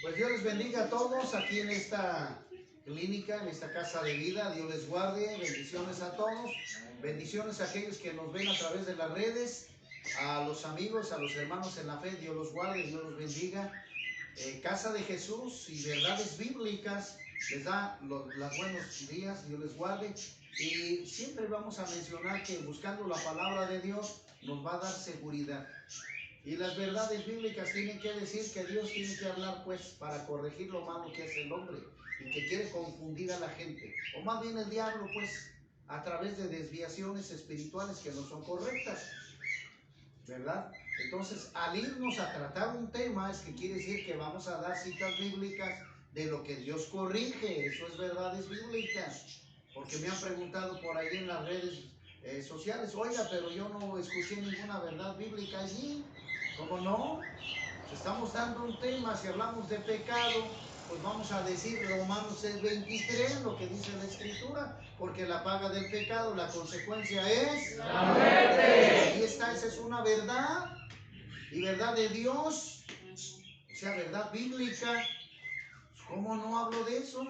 Pues Dios les bendiga a todos aquí en esta clínica, en esta casa de vida. Dios les guarde. Bendiciones a todos. Bendiciones a aquellos que nos ven a través de las redes. A los amigos, a los hermanos en la fe. Dios los guarde, Dios los bendiga. Casa de Jesús y verdades bíblicas les da los buenos días. Dios les guarde. Y siempre vamos a mencionar que buscando la palabra de Dios nos va a dar seguridad. Y las verdades bíblicas tienen que decir que Dios tiene que hablar, pues, para corregir lo malo que es el hombre y que quiere confundir a la gente. O más bien el diablo, pues, a través de desviaciones espirituales que no son correctas, ¿verdad? Entonces, al irnos a tratar un tema, es que quiere decir que vamos a dar citas bíblicas de lo que Dios corrige. Eso es verdades bíblicas. Porque me han preguntado por ahí en las redes sociales, oiga, pero yo no escuché ninguna verdad bíblica allí. ¿Cómo no? Si estamos dando un tema, si hablamos de pecado, pues vamos a decir Romanos 6:23, lo que dice la Escritura, porque la paga del pecado, la consecuencia es la muerte. Ahí está, esa es una verdad, y verdad de Dios, o sea, verdad bíblica. ¿Cómo no hablo de eso?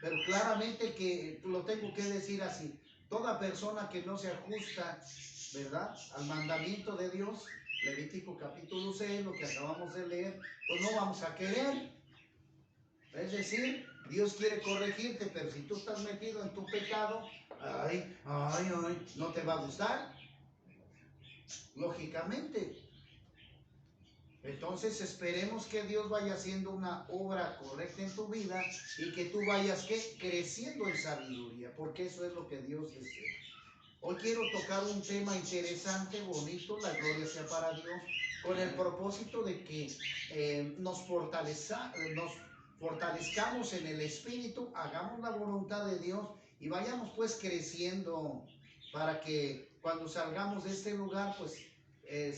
Pero claramente que lo tengo que decir así. Toda persona que no se ajusta, ¿verdad?, al mandamiento de Dios, Levítico capítulo 6, lo que acabamos de leer, pues no vamos a querer. Es decir, Dios quiere corregirte, pero si tú estás metido en tu pecado, no te va a gustar, lógicamente. Entonces esperemos que Dios vaya haciendo una obra correcta en tu vida y que tú vayas creciendo en sabiduría, porque eso es lo que Dios desea. Hoy quiero tocar un tema interesante, bonito, la gloria sea para Dios, con el propósito de que nos fortalezcamos en el Espíritu, hagamos la voluntad de Dios y vayamos pues creciendo para que cuando salgamos de este lugar pues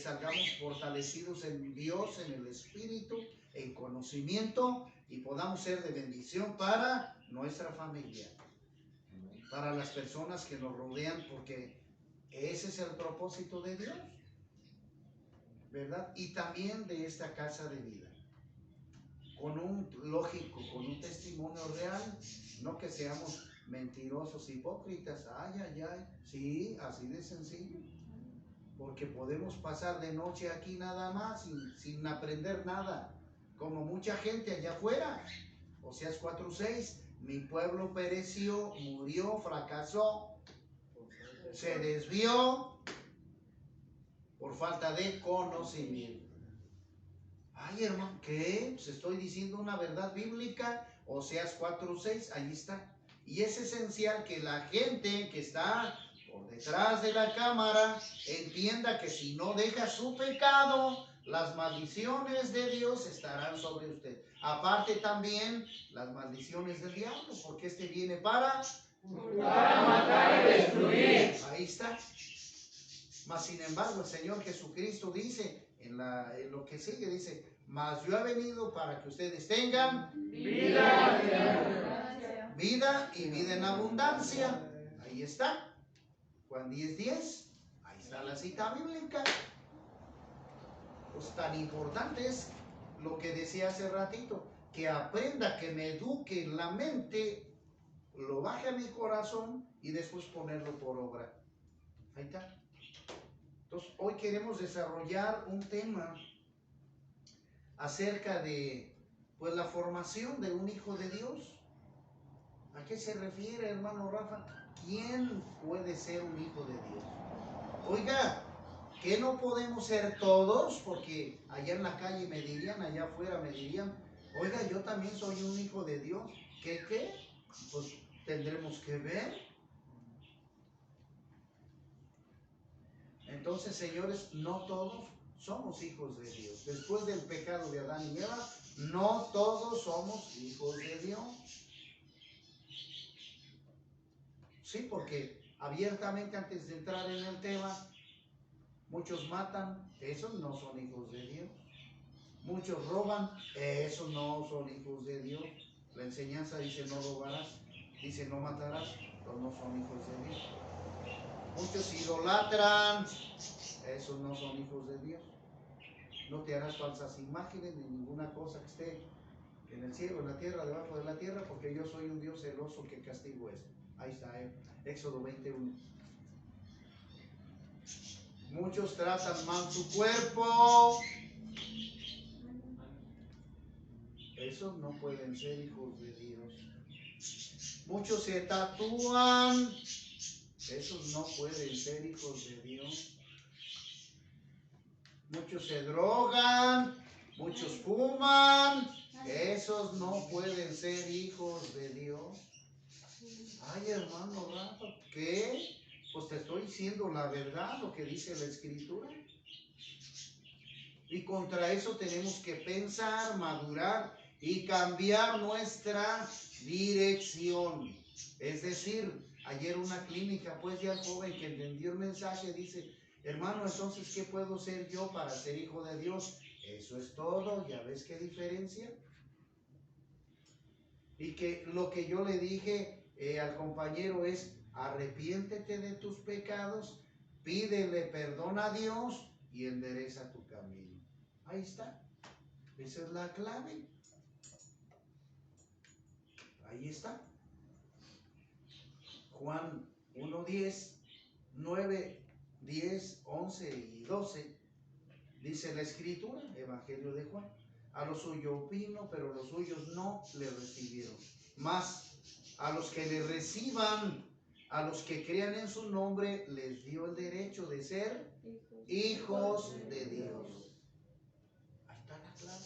salgamos fortalecidos en Dios, en el Espíritu, en conocimiento y podamos ser de bendición para nuestra familia, para las personas que nos rodean, porque ese es el propósito de Dios, ¿verdad? Y también de esta casa de vida, con un testimonio real, no que seamos mentirosos, hipócritas, sí, así de sencillo, porque podemos pasar de noche aquí nada más sin aprender nada, como mucha gente allá afuera. Oseas 4:6, mi pueblo pereció, murió, fracasó, se desvió por falta de conocimiento. Ay, hermano, ¿qué? Pues estoy diciendo una verdad bíblica, Oseas 4:6, ahí está. Y es esencial que la gente que está por detrás de la cámara entienda que si no deja su pecado, las maldiciones de Dios estarán sobre usted. Aparte también las maldiciones del diablo, porque este viene para matar y destruir. Ahí está. Mas sin embargo el Señor Jesucristo dice en lo que sigue, dice, mas yo he venido para que ustedes tengan vida y vida en abundancia. Ahí está, Juan 10:10, ahí está la cita bíblica. Pues tan importante es lo que decía hace ratito, que aprenda, que me eduque en la mente, lo baje a mi corazón y después ponerlo por obra. Ahí está. Entonces, hoy queremos desarrollar un tema acerca de, pues, la formación de un hijo de Dios. ¿A qué se refiere, hermano Rafa? ¿Quién puede ser un hijo de Dios? Oiga, ¿que no podemos ser todos? Porque allá en la calle me dirían, allá afuera me dirían, oiga, yo también soy un hijo de Dios. ¿Qué? Pues tendremos que ver. Entonces, señores, no todos somos hijos de Dios. Después del pecado de Adán y Eva, no todos somos hijos de Dios. Sí, porque abiertamente, antes de entrar en el tema, muchos matan, esos no son hijos de Dios. Muchos roban, esos no son hijos de Dios. La enseñanza dice no robarás, dice no matarás, pero no son hijos de Dios. Muchos idolatran, esos no son hijos de Dios. No te harás falsas imágenes ni ninguna cosa que esté en el cielo, en la tierra, debajo de la tierra, porque yo soy un Dios celoso que castigo esto. Ahí está, Éxodo 21. Muchos tratan mal su cuerpo. Esos no pueden ser hijos de Dios. Muchos se tatúan. Esos no pueden ser hijos de Dios. Muchos se drogan. Muchos fuman. Esos no pueden ser hijos de Dios. Ay, hermano Rafa, ¿qué? Pues te estoy diciendo la verdad, lo que dice la Escritura. Y contra eso tenemos que pensar, madurar y cambiar nuestra dirección. Es decir, ayer una clínica, pues ya el joven que entendió el mensaje dice, hermano, entonces, ¿qué puedo ser yo para ser hijo de Dios? Eso es todo, ¿ya ves qué diferencia? Y que lo que yo le dije al compañero es, arrepiéntete de tus pecados, pídele perdón a Dios y endereza tu camino. Ahí está. Esa es la clave. Ahí está. Juan 1:10, 9, 10, 11 y 12. Dice la Escritura, Evangelio de Juan. A los suyos vino, pero los suyos no le recibieron. Mas a los que le reciban, a los que crean en su nombre, les dio el derecho de ser hijos de Dios. Ahí está la clave.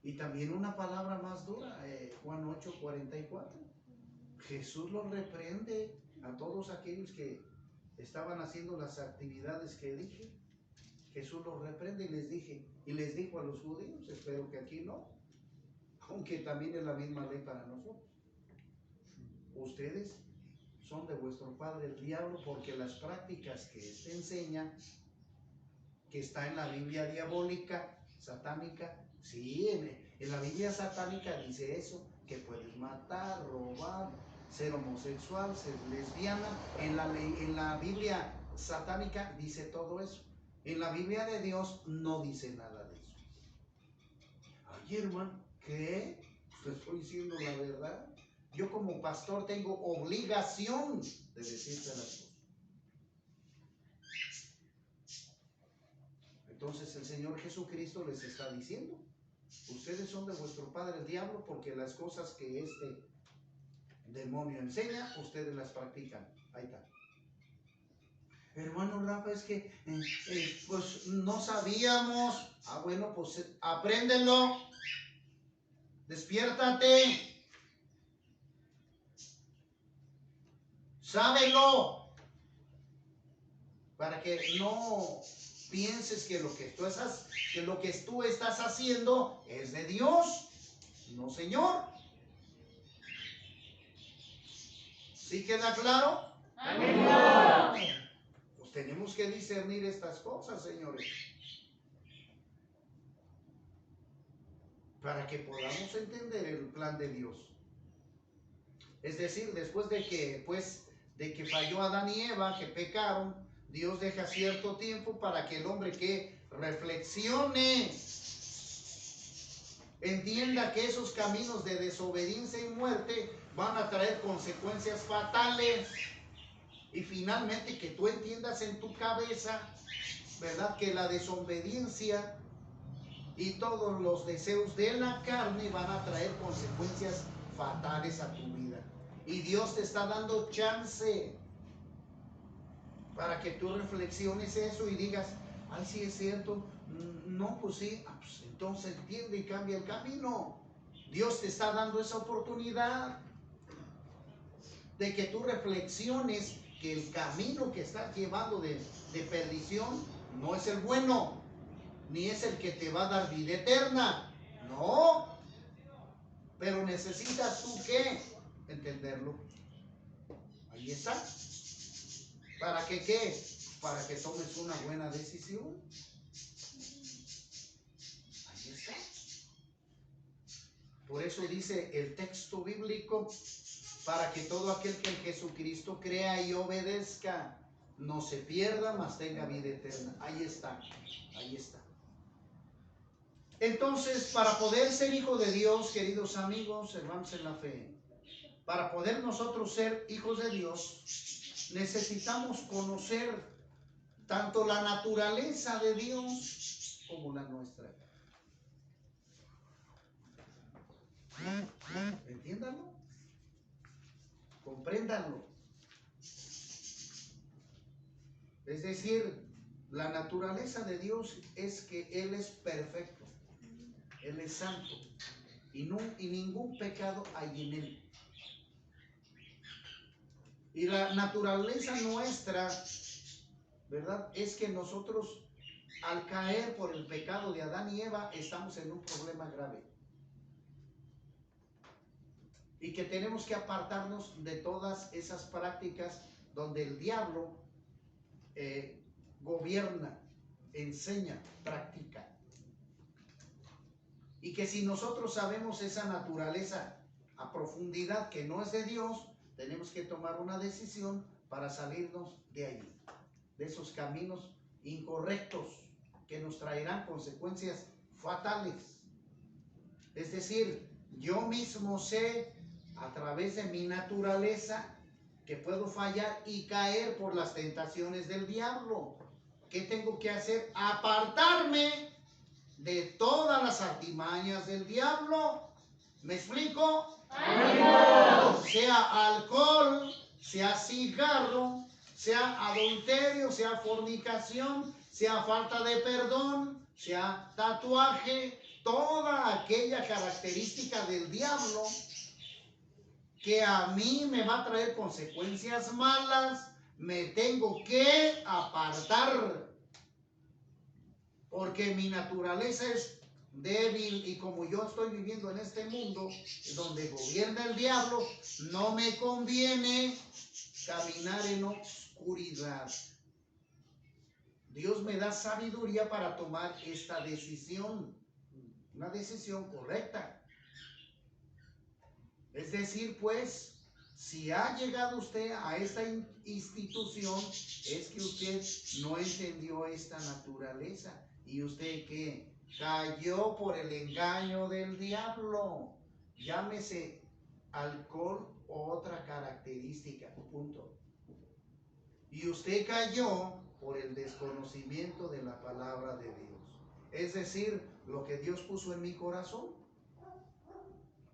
Y también una palabra más dura, Juan 8:44. Jesús los reprende a todos aquellos que estaban haciendo las actividades que dije. Jesús los reprende y les dijo a los judíos, espero que aquí no, aunque también es la misma ley para nosotros. Ustedes son de vuestro padre el diablo, porque las prácticas que éste enseña, que está en la Biblia diabólica, satánica, sí, en la Biblia satánica dice eso, que puedes matar, robar, ser homosexual, ser lesbiana. En la Biblia satánica dice todo eso. En la Biblia de Dios no dice nada de eso. Ay, hermano, ¿qué? Te estoy diciendo la verdad. Yo como pastor tengo obligación de decirte las cosas. Entonces el Señor Jesucristo les está diciendo, ustedes son de vuestro padre el diablo, porque las cosas que este demonio enseña, ustedes las practican. Ahí está. Hermano Rafa, es que pues no sabíamos. Ah, bueno, pues apréndelo. Despiértate. Sábelo. Para que no pienses que lo que tú estás haciendo es de Dios. No, Señor. ¿Sí queda claro? Amén. Pues tenemos que discernir estas cosas, señores, para que podamos entender el plan de Dios. Es decir, después de que falló Adán y Eva, que pecaron, Dios deja cierto tiempo para que el hombre que reflexione, entienda que esos caminos de desobediencia y muerte van a traer consecuencias fatales. Y finalmente que tú entiendas en tu cabeza, ¿verdad?, que la desobediencia y todos los deseos de la carne van a traer consecuencias fatales a tu vida. Y Dios te está dando chance para que tú reflexiones eso y digas, ay, sí es cierto, no, pues sí, pues entonces entiende y cambia el camino. Dios te está dando esa oportunidad de que tú reflexiones que el camino que estás llevando de perdición no es el bueno, ni es el que te va a dar vida eterna. No. Pero necesitas tú ¿qué? Entenderlo. Ahí está. ¿Para que qué? Para que tomes una buena decisión. Ahí está. Por eso dice el texto bíblico, para que todo aquel que en Jesucristo crea y obedezca. no se pierda, mas tenga vida eterna. Ahí está, ahí está. Entonces, para poder ser hijo de Dios, queridos amigos, hermanos en la fe, para poder nosotros ser hijos de Dios, necesitamos conocer tanto la naturaleza de Dios como la nuestra. Entiéndanlo, compréndanlo. Es decir, la naturaleza de Dios es que Él es perfecto, Él es santo y ningún pecado hay en Él. Y la naturaleza nuestra, ¿verdad? Es que nosotros, al caer por el pecado de Adán y Eva, estamos en un problema grave. Y que tenemos que apartarnos de todas esas prácticas donde el diablo gobierna, enseña, practica. Y que si nosotros sabemos esa naturaleza a profundidad que no es de Dios, tenemos que tomar una decisión para salirnos de ahí, de esos caminos incorrectos que nos traerán consecuencias fatales. Es decir, yo mismo sé a través de mi naturaleza que puedo fallar y caer por las tentaciones del diablo. ¿Qué tengo que hacer? Apartarme de todas las artimañas del diablo. ¿Me explico? ¡Ánimo! Sea alcohol, sea cigarro, sea adulterio, sea fornicación, sea falta de perdón, sea tatuaje, toda aquella característica del diablo que a mí me va a traer consecuencias malas, me tengo que apartar. Porque mi naturaleza es débil y como yo estoy viviendo en este mundo donde gobierna el diablo, no me conviene caminar en oscuridad. Dios me da sabiduría para tomar esta decisión, una decisión correcta. Es decir, pues, si ha llegado usted a esta institución, es que usted no entendió esta naturaleza. Y usted que cayó por el engaño del diablo, llámese alcohol o otra característica, punto. Y usted cayó por el desconocimiento de la palabra de Dios. Es decir, lo que Dios puso en mi corazón.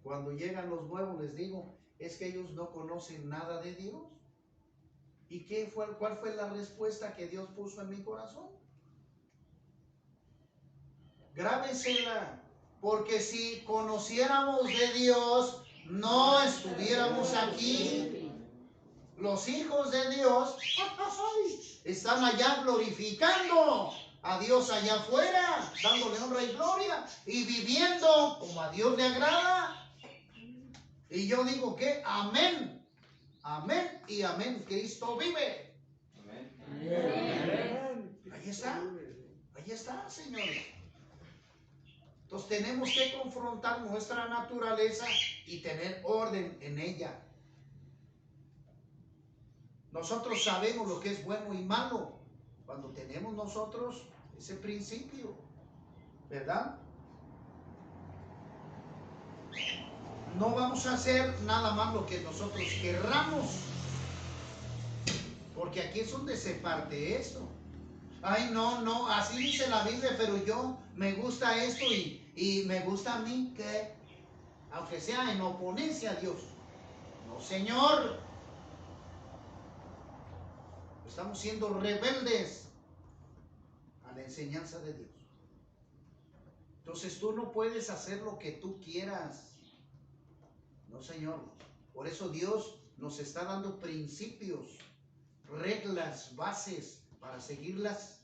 Cuando llegan los nuevos les digo, es que ellos no conocen nada de Dios. ¿Y cuál fue la respuesta que Dios puso en mi corazón? Grábesela, porque si conociéramos de Dios, no estuviéramos aquí. Los hijos de Dios están allá glorificando a Dios allá afuera, dándole honra y gloria y viviendo como a Dios le agrada. Y yo digo que amén, amén y amén. Cristo vive. Amén. Ahí está, señores. Entonces tenemos que confrontar nuestra naturaleza y tener orden en ella. Nosotros sabemos lo que es bueno y malo cuando tenemos nosotros ese principio, ¿verdad? No vamos a hacer nada más lo que nosotros querramos, porque aquí es donde se parte esto. Ay, no, así dice la Biblia, pero yo me gusta esto y me gusta a mí que, aunque sea en oponencia a Dios. No, Señor. Estamos siendo rebeldes a la enseñanza de Dios. Entonces tú no puedes hacer lo que tú quieras. No, Señor. Por eso Dios nos está dando principios, reglas, bases para seguirlas.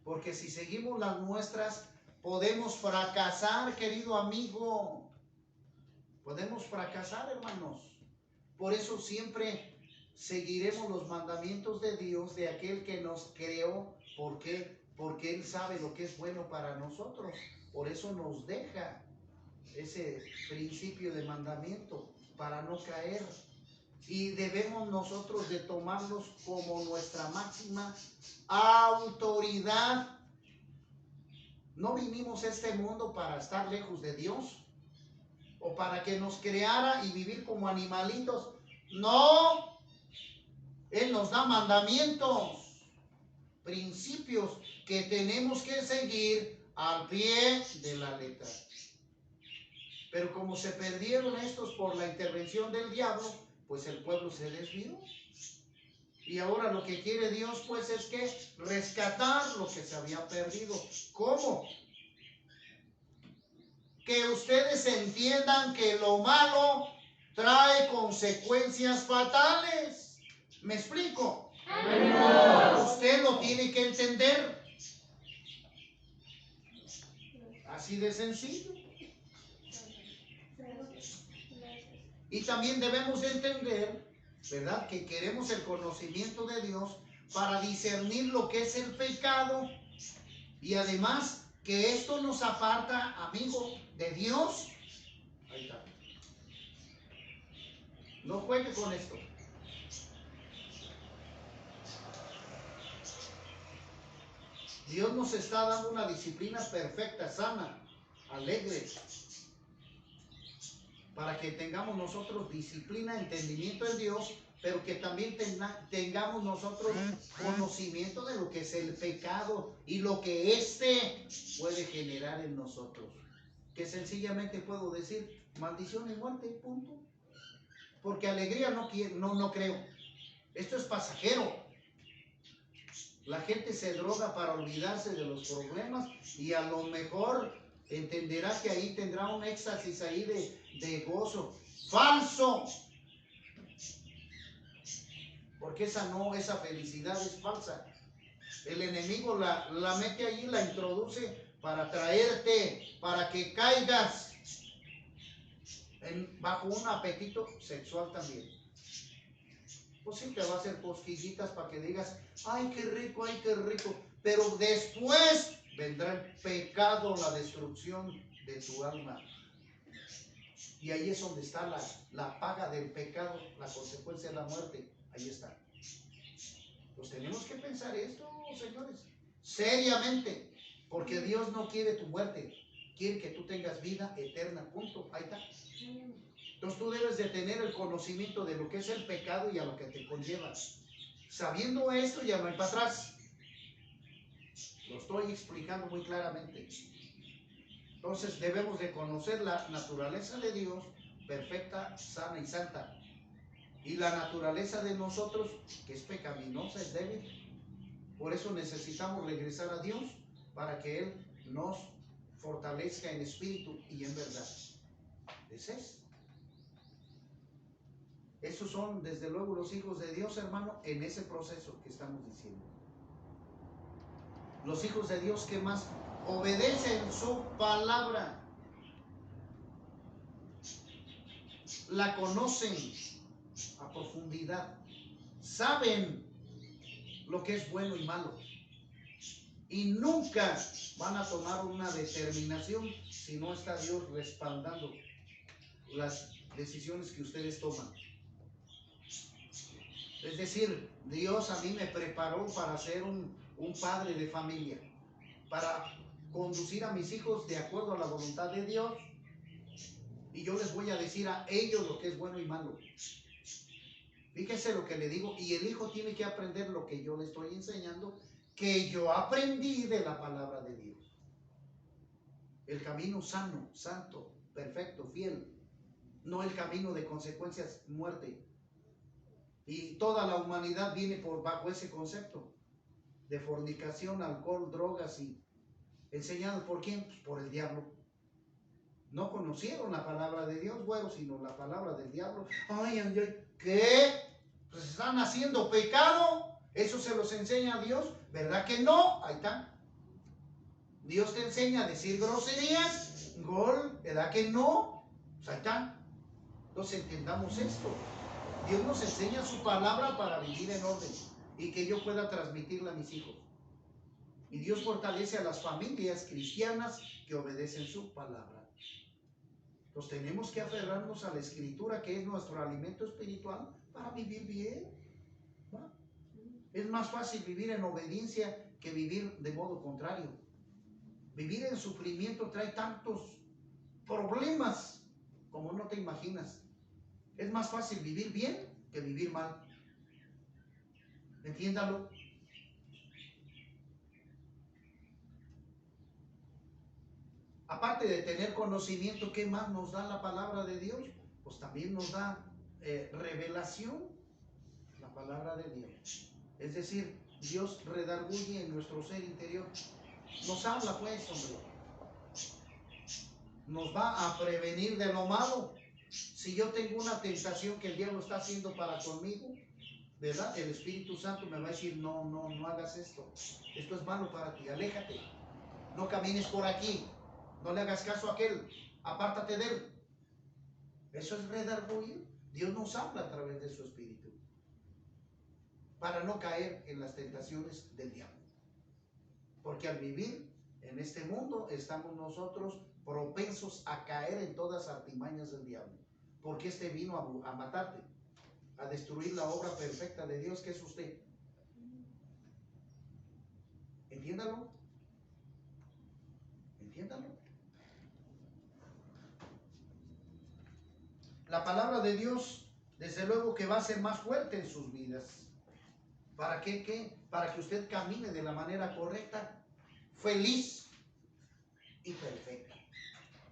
Porque si seguimos las nuestras, podemos fracasar, querido amigo. Podemos fracasar, hermanos. Por eso siempre seguiremos los mandamientos de Dios, de aquel que nos creó. ¿Por qué? Porque Él sabe lo que es bueno para nosotros. Por eso nos deja ese principio de mandamiento, para no caer. y debemos nosotros de tomarlos como nuestra máxima autoridad. No vinimos a este mundo para estar lejos de Dios o para que nos creara y vivir como animalitos. No, Él nos da mandamientos, principios que tenemos que seguir al pie de la letra. Pero como se perdieron estos por la intervención del diablo, pues el pueblo se desvió. Y ahora lo que quiere Dios pues es que rescatar lo que se había perdido. ¿Cómo? Que ustedes entiendan que lo malo trae consecuencias fatales. ¿Me explico? Usted lo tiene que entender. Así de sencillo. Y también debemos de entender, ¿verdad?, que queremos el conocimiento de Dios para discernir lo que es el pecado. Y además que esto nos aparta, amigo, de Dios. Ahí está. No juegue con esto. Dios nos está dando una disciplina perfecta, sana, alegre, para que tengamos nosotros disciplina, entendimiento en Dios, pero que también tengamos nosotros conocimiento de lo que es el pecado y lo que éste puede generar en nosotros. Que sencillamente puedo decir maldición y muerte, punto. Porque alegría no creo. Esto es pasajero. La gente se droga para olvidarse de los problemas y a lo mejor entenderá que ahí tendrá un éxtasis ahí de gozo. ¡Falso! Porque esa felicidad es falsa. El enemigo la mete allí, la introduce para traerte, para que caigas bajo un apetito sexual también. Pues sí te va a hacer cosquillitas para que digas, ay, qué rico, pero después vendrá el pecado, la destrucción de tu alma. Y ahí es donde está la paga del pecado, la consecuencia de la muerte. Ahí está. Pues tenemos que pensar esto, señores, seriamente, porque Dios no quiere tu muerte, quiere que tú tengas vida eterna, punto. Ahí está. Entonces tú debes de tener el conocimiento de lo que es el pecado y a lo que te conlleva. Sabiendo esto ya no hay para atrás. Lo estoy explicando muy claramente. Entonces debemos de conocer la naturaleza de Dios, perfecta, sana y santa. Y la naturaleza de nosotros, que es pecaminosa, es débil. Por eso necesitamos regresar a Dios para que Él nos fortalezca en espíritu y en verdad. Ese es. Esos son, desde luego, los hijos de Dios, hermano, en ese proceso que estamos diciendo. Los hijos de Dios que más obedecen su palabra, la conocen a profundidad, saben lo que es bueno y malo, y nunca van a tomar una determinación si no está Dios respaldando las decisiones que ustedes toman. Es decir, Dios a mí me preparó para ser un padre de familia, para conducir a mis hijos de acuerdo a la voluntad de Dios, y yo les voy a decir a ellos lo que es bueno y malo. Fíjense lo que le digo, y el hijo tiene que aprender lo que yo le estoy enseñando, que yo aprendí de la palabra de Dios. El camino sano, santo, perfecto, fiel, no el camino de consecuencias, muerte. Y toda la humanidad viene bajo ese concepto de fornicación, alcohol, drogas, y enseñado por quién, pues por el diablo. No conocieron la palabra de Dios, bueno, sino la palabra del diablo. Ay, ay, ay, ¿qué? Pues están haciendo pecado. Eso se los enseña a Dios, ¿verdad que no? Ahí está. Dios te enseña a decir groserías, ¿verdad que no? Pues ahí está. Entonces entendamos esto. Dios nos enseña su palabra para vivir en orden y que yo pueda transmitirla a mis hijos. Y Dios fortalece a las familias cristianas que obedecen su palabra. Entonces tenemos que aferrarnos a la Escritura, que es nuestro alimento espiritual, para vivir bien. ¿Va? Es más fácil vivir en obediencia que vivir de modo contrario. Vivir en sufrimiento trae tantos problemas como no te imaginas. Es más fácil vivir bien que vivir mal. Entiéndalo. Aparte de tener conocimiento, ¿qué más nos da la palabra de Dios? Pues también nos da revelación, la palabra de Dios. Es decir, Dios redarguye en nuestro ser interior. Nos habla pues, hombre. Nos va a prevenir de lo malo. Si yo tengo una tentación que el diablo está haciendo para conmigo, ¿verdad? El Espíritu Santo me va a decir, no hagas esto. Esto es malo para ti, aléjate. No camines por aquí. No le hagas caso a aquel. Apártate de él. Eso es redarguir. Dios nos habla a través de su Espíritu para no caer en las tentaciones del diablo. Porque al vivir en este mundo estamos nosotros propensos a caer en todas las artimañas del diablo. Porque este vino a matarte, a destruir la obra perfecta de Dios que es usted. Entiéndalo. Entiéndalo. La palabra de Dios, desde luego que va a ser más fuerte en sus vidas. ¿Para qué? ¿Qué? Para que usted camine de la manera correcta, feliz y perfecta.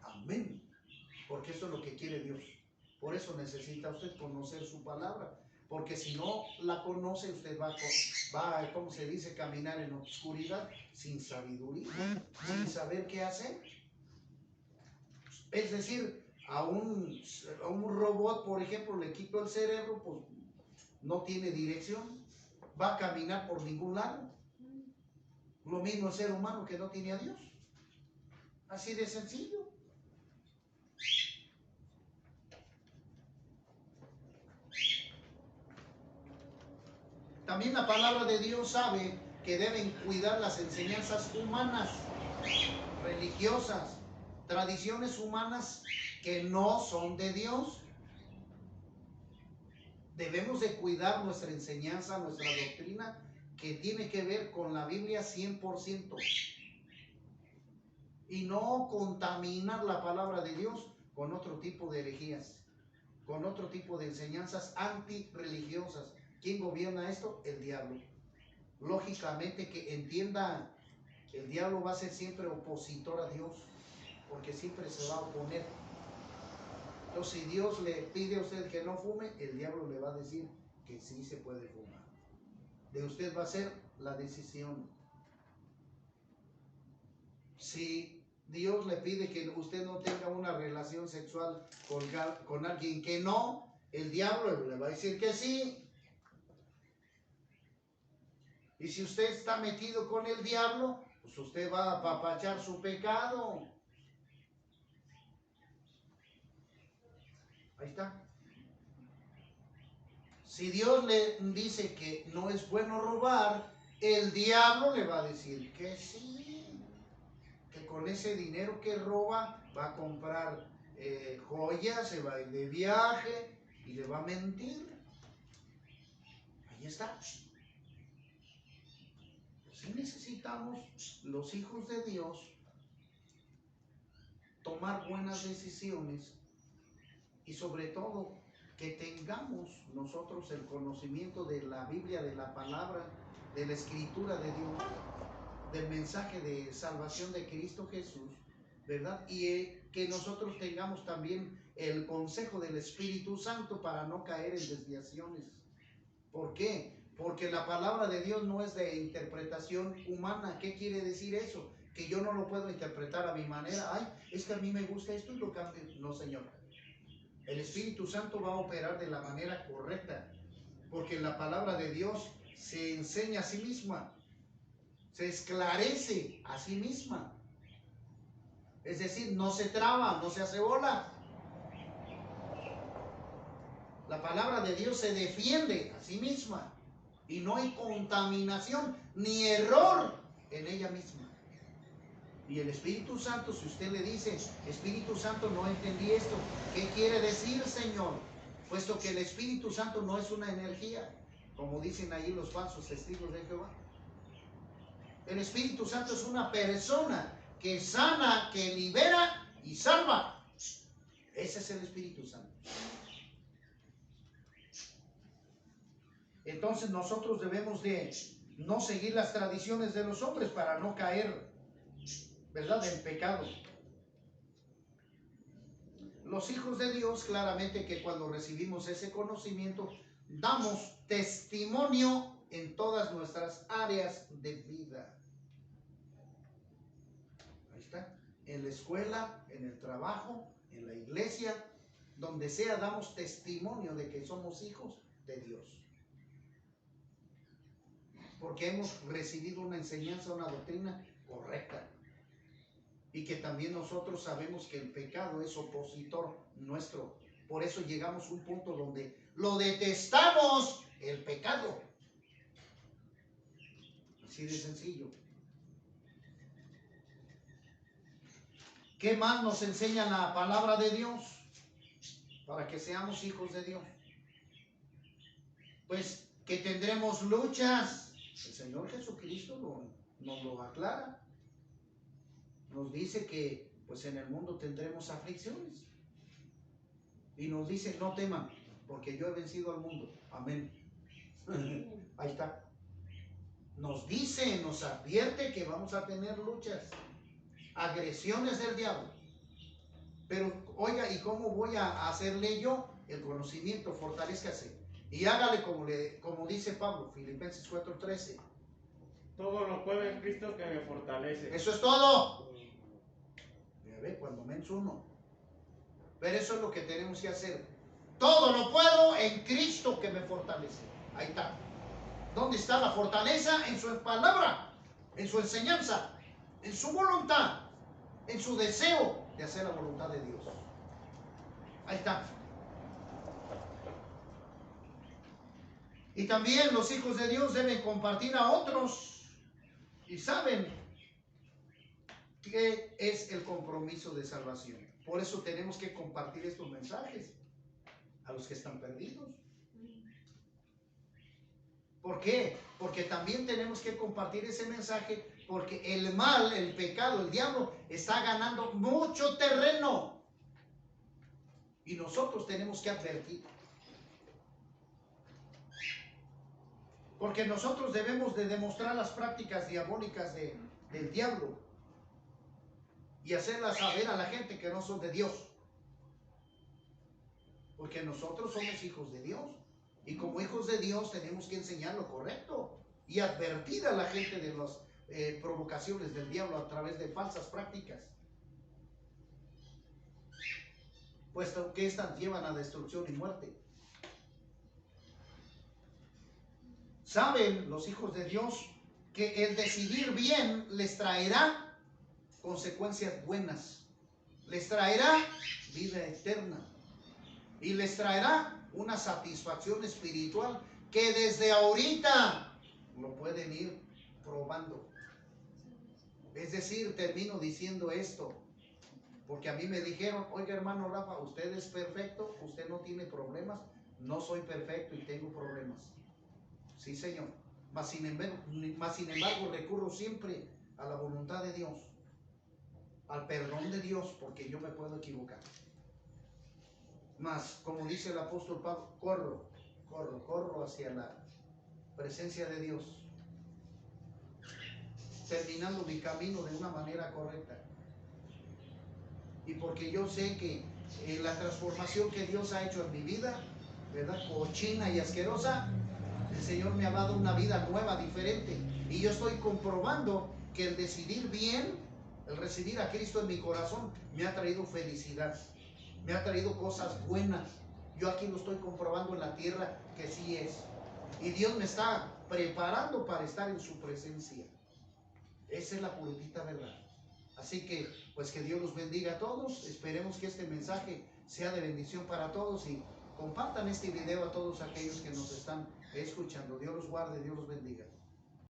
Amén. Porque eso es lo que quiere Dios. Por eso necesita usted conocer su palabra. Porque si no la conoce, usted va ¿cómo se dice? Caminar en oscuridad, sin sabiduría, sin saber qué hacer. Es decir, a un robot, por ejemplo, le quito el cerebro, pues no tiene dirección, va a caminar por ningún lado. Lo mismo el ser humano que no tiene a Dios. Así de sencillo. También la palabra de Dios sabe que deben cuidar las enseñanzas humanas, religiosas, tradiciones humanas que no son de Dios. Debemos de cuidar nuestra enseñanza, nuestra doctrina, que tiene que ver con la Biblia 100%. Y no contaminar la palabra de Dios con otro tipo de herejías, con otro tipo de enseñanzas antirreligiosas. ¿Quién gobierna esto? El diablo. Lógicamente que entienda, el diablo va a ser siempre opositor a Dios, porque siempre se va a oponer. Entonces, si Dios le pide a usted que no fume, el diablo le va a decir que sí se puede fumar. De usted va a ser la decisión. Si Dios le pide que usted no tenga una relación sexual con alguien que no, el diablo le va a decir que sí. Y si usted está metido con el diablo, pues usted va a apapachar su pecado. Ahí está. Si Dios le dice que no es bueno robar, el diablo le va a decir que sí. Que con ese dinero que roba va a comprar joyas, se va a ir de viaje y le va a mentir. Ahí está. Sí necesitamos, los hijos de Dios, tomar buenas decisiones y sobre todo que tengamos nosotros el conocimiento de la Biblia, de la palabra, de la escritura de Dios, del mensaje de salvación de Cristo Jesús, ¿verdad? Y que nosotros tengamos también el consejo del Espíritu Santo para no caer en desviaciones. ¿Por qué? Porque la palabra de Dios no es de interpretación humana. ¿Qué quiere decir eso? Que yo no lo puedo interpretar a mi manera. Ay, es que a mí me gusta esto y lo cambio. No, Señor. El Espíritu Santo va a operar de la manera correcta. Porque la palabra de Dios se enseña a sí misma. Se esclarece a sí misma. Es decir, no se traba, no se hace bola. La palabra de Dios se defiende a sí misma. Y no hay contaminación ni error en ella misma. Y el Espíritu Santo, si usted le dice, Espíritu Santo, no entendí esto, ¿qué quiere decir, Señor? puesto que el Espíritu Santo no es una energía, como dicen ahí los falsos testigos de Jehová. El Espíritu Santo es una persona que sana, que libera y salva. Ese es el Espíritu Santo. Entonces nosotros debemos de no seguir las tradiciones de los hombres para no caer, ¿verdad?, en pecado. Los hijos de Dios, claramente que cuando recibimos ese conocimiento, damos testimonio en todas nuestras áreas de vida. Ahí está. En la escuela, en el trabajo, en la iglesia, donde sea, damos testimonio de que somos hijos de Dios. Porque hemos recibido una enseñanza, una doctrina correcta. Y que también nosotros sabemos que el pecado es opositor nuestro. Por eso llegamos a un punto donde lo detestamos, el pecado. Así de sencillo. ¿Qué más nos enseña la palabra de Dios? Para que seamos hijos de Dios. Pues que tendremos luchas. El Señor Jesucristo nos lo aclara. Nos dice que pues en el mundo tendremos aflicciones. Y nos dice, no teman, porque yo he vencido al mundo. Amén. Ahí está. Nos dice, nos advierte que vamos a tener luchas, agresiones del diablo. Pero oiga, ¿y cómo voy a hacerle yo? El conocimiento, fortalezcase. Y hágale como dice Pablo, Filipenses 4:13. Todo lo puedo en Cristo que me fortalece. Eso es todo. Ya ve, cuando menos uno. Pero eso es lo que tenemos que hacer. Todo lo puedo en Cristo que me fortalece. Ahí está. ¿Dónde está la fortaleza? En su palabra, en su enseñanza, en su voluntad, en su deseo de hacer la voluntad de Dios. Ahí está. Y también los hijos de Dios deben compartir a otros y saben qué es el compromiso de salvación. Por eso tenemos que compartir estos mensajes a los que están perdidos. ¿Por qué? Porque también tenemos que compartir ese mensaje, porque el mal, el pecado, el diablo está ganando mucho terreno. Y nosotros tenemos que advertir. Porque nosotros debemos de demostrar las prácticas diabólicas del diablo y hacerlas saber a la gente que no son de Dios. Porque nosotros somos hijos de Dios. Y como hijos de Dios tenemos que enseñar lo correcto y advertir a la gente de las provocaciones del diablo a través de falsas prácticas. Puesto que estas llevan a destrucción y muerte. Saben los hijos de Dios que el decidir bien les traerá consecuencias buenas. Les traerá vida eterna. Y les traerá una satisfacción espiritual que desde ahorita lo pueden ir probando. Es decir, termino diciendo esto, porque a mí me dijeron, oiga hermano Rafa, usted es perfecto, usted no tiene problemas. No soy perfecto y tengo problemas. Sí, Señor. Mas sin embargo recurro siempre a la voluntad de Dios, al perdón de Dios, porque yo me puedo equivocar. Mas, como dice el apóstol Pablo, corro hacia la presencia de Dios, terminando mi camino de una manera correcta. Y porque yo sé que la transformación que Dios ha hecho en mi vida, ¿verdad?, cochina y asquerosa, el Señor me ha dado una vida nueva, diferente. Y yo estoy comprobando que el decidir bien, el recibir a Cristo en mi corazón, me ha traído felicidad. Me ha traído cosas buenas. Yo aquí lo estoy comprobando en la tierra que sí es. Y Dios me está preparando para estar en su presencia. Esa es la puritita verdad. Así que, pues que Dios los bendiga a todos. Esperemos que este mensaje sea de bendición para todos y compartan este video a todos aquellos que nos están escuchando. Dios los guarde, Dios los bendiga.